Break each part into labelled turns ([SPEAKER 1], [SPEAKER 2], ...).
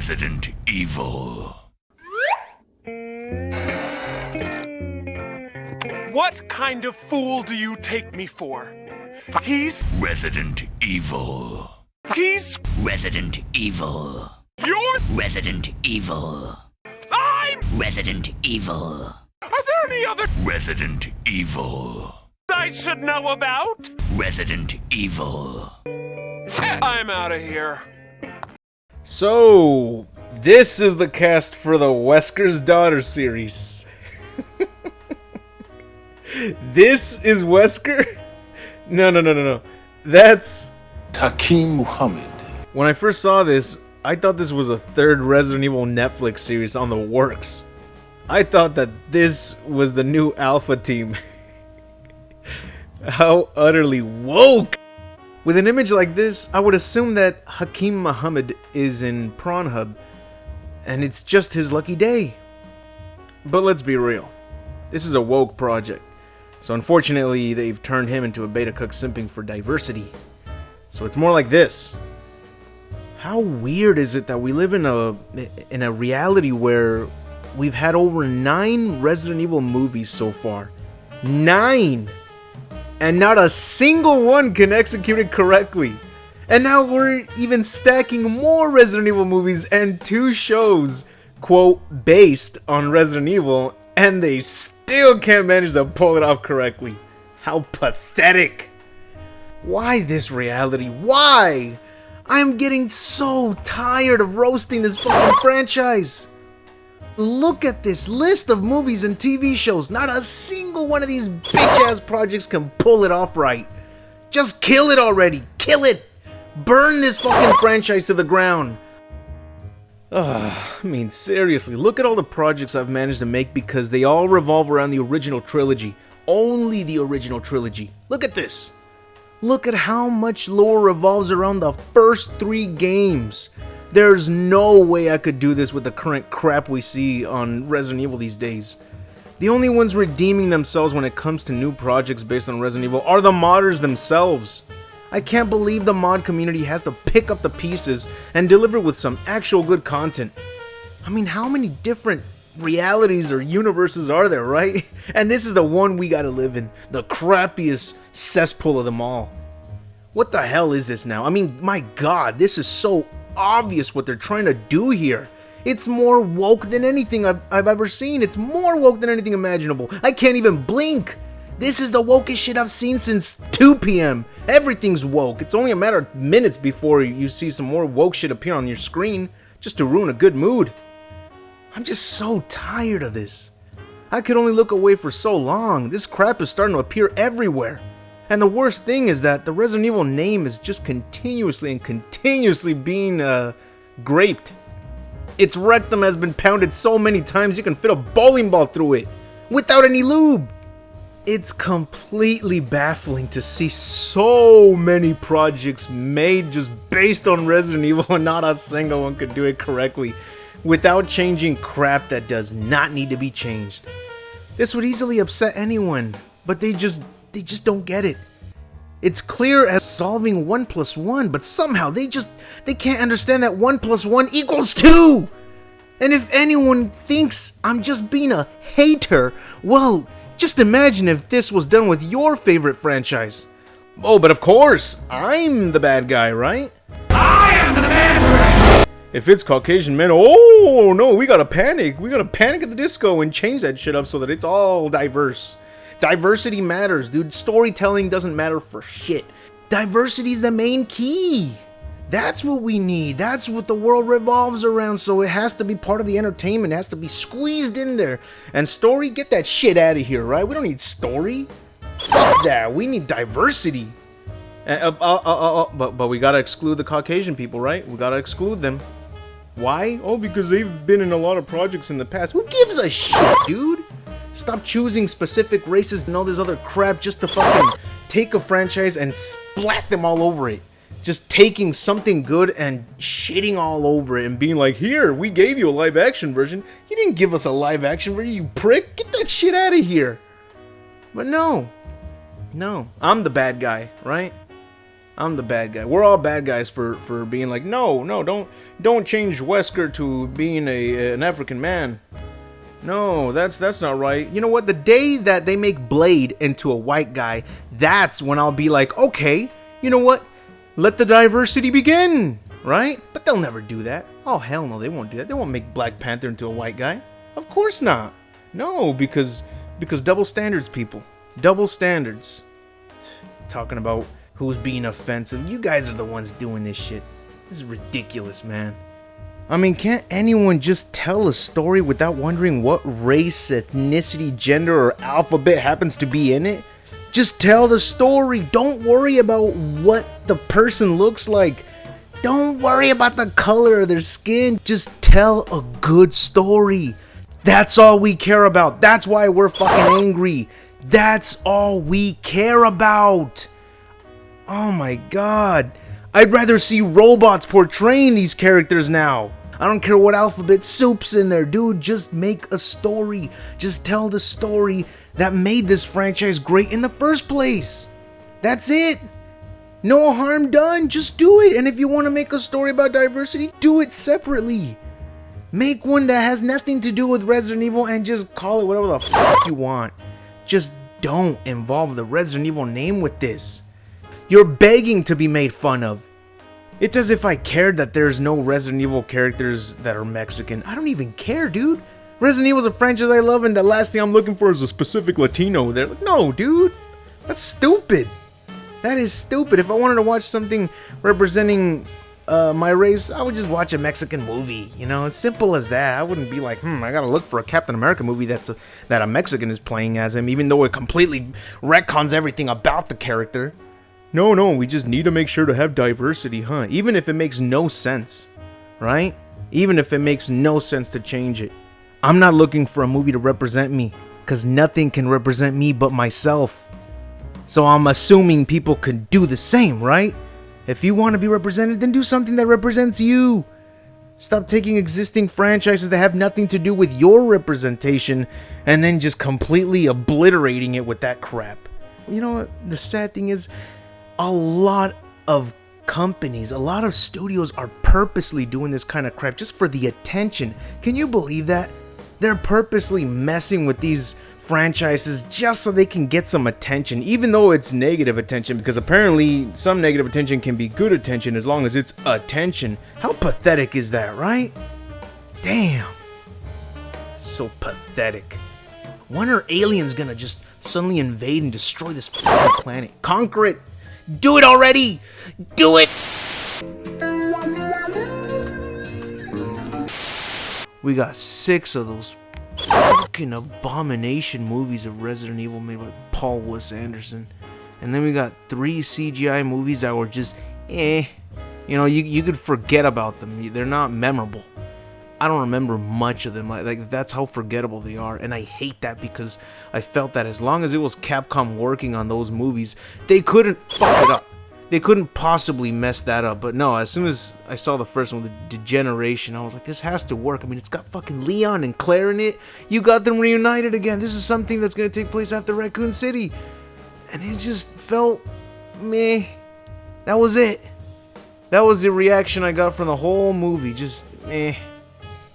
[SPEAKER 1] Resident Evil.
[SPEAKER 2] What kind of fool do you take me for? He's
[SPEAKER 1] Resident Evil.
[SPEAKER 2] He's
[SPEAKER 1] Resident Evil.
[SPEAKER 2] You're
[SPEAKER 1] Resident Evil.
[SPEAKER 2] I'm
[SPEAKER 1] Resident Evil.
[SPEAKER 2] Are there any other
[SPEAKER 1] Resident Evil.
[SPEAKER 2] I should know about?
[SPEAKER 1] Resident Evil.
[SPEAKER 2] I'm out of here.
[SPEAKER 3] So, this is the cast for the Wesker's Daughter series. This is Wesker? No. That's
[SPEAKER 4] Hakeem Muhammad.
[SPEAKER 3] When I first saw this, I thought this was a third Resident Evil Netflix series on the works. I thought that this was the new Alpha team. How utterly woke! With an image like this, I would assume that Hakeem Muhammad is in Pornhub, and it's just his lucky day. But let's be real. This is a woke project. So unfortunately, they've turned him into a beta cook simping for diversity. So it's more like this. How weird is it that we live in a reality where we've had over 9 Resident Evil movies so far? 9! And not a single one can execute it correctly. And now we're even stacking more Resident Evil movies and 2 shows, quote, based on Resident Evil, and they still can't manage to pull it off correctly. How pathetic. Why this reality? Why? I'm getting so tired of roasting this fucking franchise. Look at this list of movies and TV shows. Not a single one of these bitch-ass projects can pull it off right. Just kill it already. Kill it. Burn this fucking franchise to the ground. I mean, seriously, look at all the projects I've managed to make because they all revolve around the original trilogy. Only the original trilogy. Look at this. Look at how much lore revolves around the first 3 games. There's no way I could do this with the current crap we see on Resident Evil these days. The only ones redeeming themselves when it comes to new projects based on Resident Evil are the modders themselves. I can't believe the mod community has to pick up the pieces and deliver with some actual good content. I mean, how many different realities or universes are there, right? And this is the one we gotta live in. The crappiest cesspool of them all. What the hell is this now? I mean, my god, this is so obvious what they're trying to do here. It's more woke than anything I've ever seen. It's more woke than anything imaginable. I can't even blink. This is the wokest shit I've seen since 2 p.m. Everything's woke. It's only a matter of minutes before you see some more woke shit appear on your screen just to ruin a good mood. I'm just so tired of this. I could only look away for so long. This crap is starting to appear everywhere. And the worst thing is that the Resident Evil name is just continuously being graped. Its rectum has been pounded so many times you can fit a bowling ball through it without any lube. It's completely baffling to see so many projects made just based on Resident Evil and not a single one could do it correctly without changing crap that does not need to be changed. This would easily upset anyone, but they just don't get it. It's clear as solving 1 + 1, but somehow they can't understand that 1 + 1 = 2! And if anyone thinks I'm just being a hater, well, just imagine if this was done with your favorite franchise. Oh, but of course, I'm the bad guy, right?
[SPEAKER 2] I am the Mandarin.
[SPEAKER 3] If it's Caucasian men, oh no, we gotta panic. We gotta panic at the disco and change that shit up so that it's all diverse. Diversity matters, dude. Storytelling doesn't matter for shit. Diversity's the main key. That's what we need. That's what the world revolves around, so it has to be part of the entertainment. It has to be squeezed in there. And story, get that shit out of here, right? We don't need story. Fuck that. We need diversity. But we gotta exclude the Caucasian people, right? We gotta exclude them. Why? Oh, because they've been in a lot of projects in the past. Who gives a shit, dude? Stop choosing specific races and all this other crap just to fucking take a franchise and splat them all over it. Just taking something good and shitting all over it and being like, here, we gave you a live action version. You didn't give us a live action version, you prick. Get that shit out of here. But no, I'm the bad guy, right? I'm the bad guy. We're all bad guys for being like, no, don't change Wesker to being an African man. No, that's not right. You know what? The day that they make Blade into a white guy, that's when I'll be like, okay, you know what? Let the diversity begin, right? But they'll never do that. Oh, hell no, they won't do that. They won't make Black Panther into a white guy. Of course not. No, because double standards, people. Double standards. Talking about who's being offensive. You guys are the ones doing this shit. This is ridiculous, man. I mean, can't anyone just tell a story without wondering what race, ethnicity, gender, or alphabet happens to be in it? Just tell the story. Don't worry about what the person looks like. Don't worry about the color of their skin. Just tell a good story. That's all we care about. That's why we're fucking angry. That's all we care about. Oh my god. I'd rather see robots portraying these characters now. I don't care what alphabet soup's in there, dude. Just make a story. Just tell the story that made this franchise great in the first place. That's it. No harm done. Just do it. And if you want to make a story about diversity, do it separately. Make one that has nothing to do with Resident Evil and just call it whatever the fuck you want. Just don't involve the Resident Evil name with this. You're begging to be made fun of. It's as if I cared that there's no Resident Evil characters that are Mexican. I don't even care, dude. Resident Evil is a franchise I love, and the last thing I'm looking for is a specific Latino. They're like, no, dude. That's stupid. That is stupid. If I wanted to watch something representing my race, I would just watch a Mexican movie. You know, it's simple as that. I wouldn't be like, I gotta look for a Captain America movie that a Mexican is playing as him, even though it completely retcons everything about the character. No, we just need to make sure to have diversity, huh? Even if it makes no sense, right? Even if it makes no sense to change it. I'm not looking for a movie to represent me, because nothing can represent me but myself. So I'm assuming people can do the same, right? If you want to be represented, then do something that represents you. Stop taking existing franchises that have nothing to do with your representation and then just completely obliterating it with that crap. You know what? The sad thing is, a lot of companies, a lot of studios are purposely doing this kind of crap just for the attention. Can you believe that? They're purposely messing with these franchises just so they can get some attention, even though it's negative attention, because apparently some negative attention can be good attention as long as it's attention. How pathetic is that, right? Damn. So pathetic. When are aliens gonna just suddenly invade and destroy this fucking planet? Conquer it! Do it already! Do it! We got 6 of those fucking abomination movies of Resident Evil made by Paul W.S. Anderson. And then we got 3 CGI movies that were just You know, you could forget about them. They're not memorable. I don't remember much of them. Like that's how forgettable they are. And I hate that because I felt that as long as it was Capcom working on those movies, they couldn't fuck it up. They couldn't possibly mess that up. But no, as soon as I saw the first one, the Degeneration, I was like, this has to work. I mean, it's got fucking Leon and Claire in it. You got them reunited again. This is something that's going to take place after Raccoon City. And it just felt meh. That was it. That was the reaction I got from the whole movie. Just meh.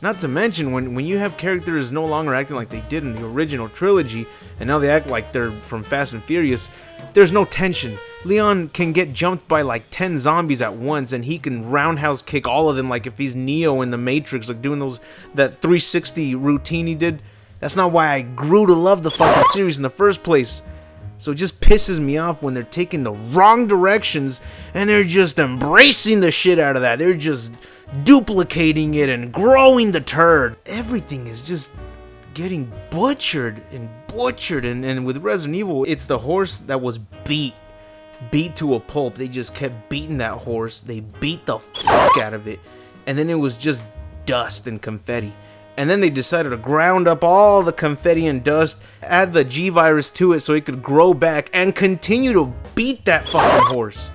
[SPEAKER 3] Not to mention, when you have characters no longer acting like they did in the original trilogy, and now they act like they're from Fast and Furious, there's no tension. Leon can get jumped by like 10 zombies at once, and he can roundhouse kick all of them like if he's Neo in the Matrix, like doing that 360 routine he did. That's not why I grew to love the fucking series in the first place. So it just pisses me off when they're taking the wrong directions, and they're just embracing the shit out of that. They're just duplicating it and growing the turd. Everything is just getting butchered. And with Resident Evil, it's the horse that was beat to a pulp. They just kept beating that horse. They beat the fuck out of it, and then it was just dust and confetti. And then they decided to ground up all the confetti and dust, add the G-Virus to it so it could grow back and continue to beat that fucking horse.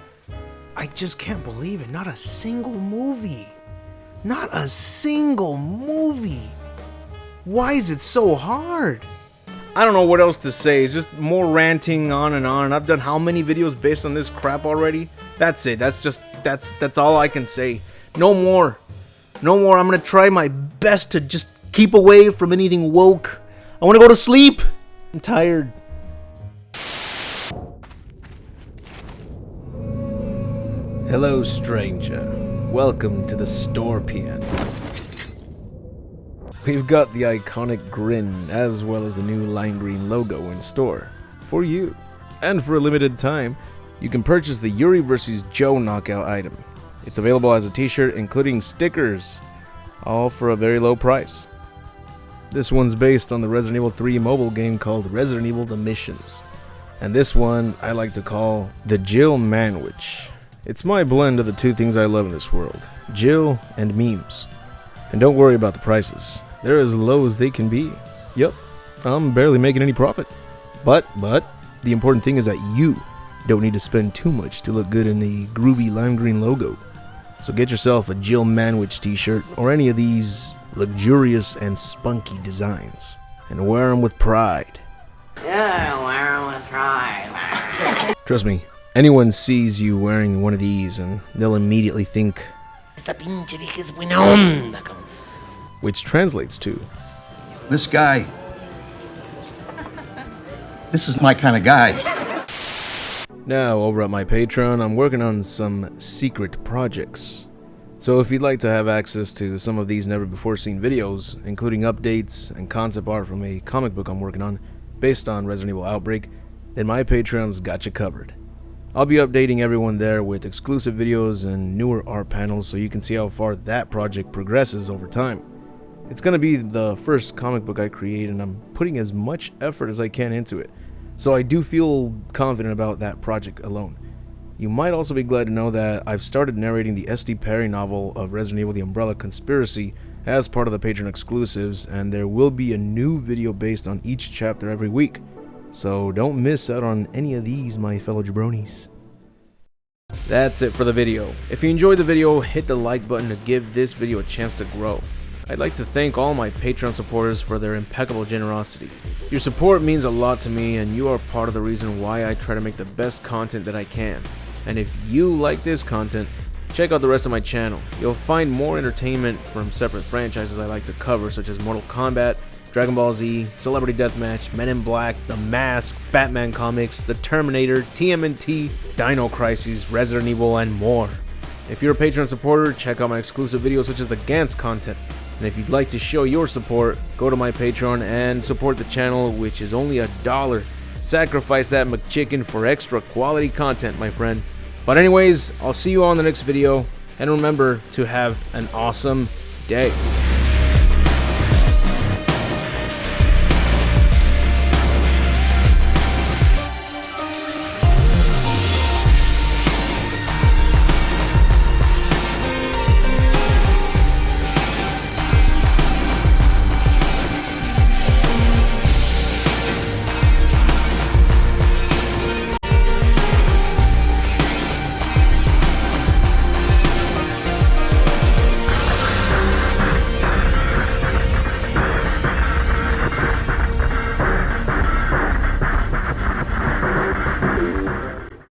[SPEAKER 3] I just can't believe it. Not a single movie. Not a single movie. Why is it so hard? I don't know what else to say. It's just more ranting on and on. I've done how many videos based on this crap already? That's it. That's all I can say. No more. No more. I'm gonna try my best to just keep away from anything woke. I wanna go to sleep. I'm tired. Hello, stranger. Welcome to the ScorePN. We've got the iconic grin as well as the new lime green logo in store for you. And for a limited time, you can purchase the Yuri vs. Joe knockout item. It's available as a t-shirt including stickers, all for a very low price. This one's based on the Resident Evil 3 mobile game called Resident Evil The Missions. And this one I like to call the Jill Manwich. It's my blend of the two things I love in this world, Jill and memes. And don't worry about the prices. They're as low as they can be. Yup, I'm barely making any profit. But, the important thing is that you don't need to spend too much to look good in a groovy lime green logo. So get yourself a Jill Manwich t-shirt or any of these luxurious and spunky designs. And wear them with pride.
[SPEAKER 5] Yeah, wear them with pride.
[SPEAKER 3] Trust me, anyone sees you wearing one of these and they'll immediately think,
[SPEAKER 5] Esta pinche vieja es buena onda, cabrón.
[SPEAKER 3] which translates to,
[SPEAKER 6] This guy. This is my kind of guy.
[SPEAKER 3] now over at my Patreon, I'm working on some secret projects. So if you'd like to have access to some of these never before seen videos, including updates and concept art from a comic book I'm working on based on Resident Evil Outbreak, then my Patreon's got you covered. I'll be updating everyone there with exclusive videos and newer art panels so you can see how far that project progresses over time. It's going to be the first comic book I create and I'm putting as much effort as I can into it, so I do feel confident about that project alone. You might also be glad to know that I've started narrating the S.D. Perry novel of Resident Evil The Umbrella Conspiracy as part of the Patreon exclusives, and there will be a new video based on each chapter every week. So don't miss out on any of these, my fellow jabronis. That's it for the video. If you enjoyed the video, hit the like button to give this video a chance to grow. I'd like to thank all my Patreon supporters for their impeccable generosity. Your support means a lot to me and you are part of the reason why I try to make the best content that I can. And if you like this content, check out the rest of my channel. You'll find more entertainment from separate franchises I like to cover, such as Mortal Kombat, Dragon Ball Z, Celebrity Deathmatch, Men in Black, The Mask, Batman comics, The Terminator, TMNT, Dino Crisis, Resident Evil, and more. If you're a Patreon supporter, check out my exclusive videos such as the Gantz content. And if you'd like to show your support, go to my Patreon and support the channel, which is only $1. Sacrifice that McChicken for extra quality content, my friend. But anyways, I'll see you all in the next video, and remember to have an awesome day.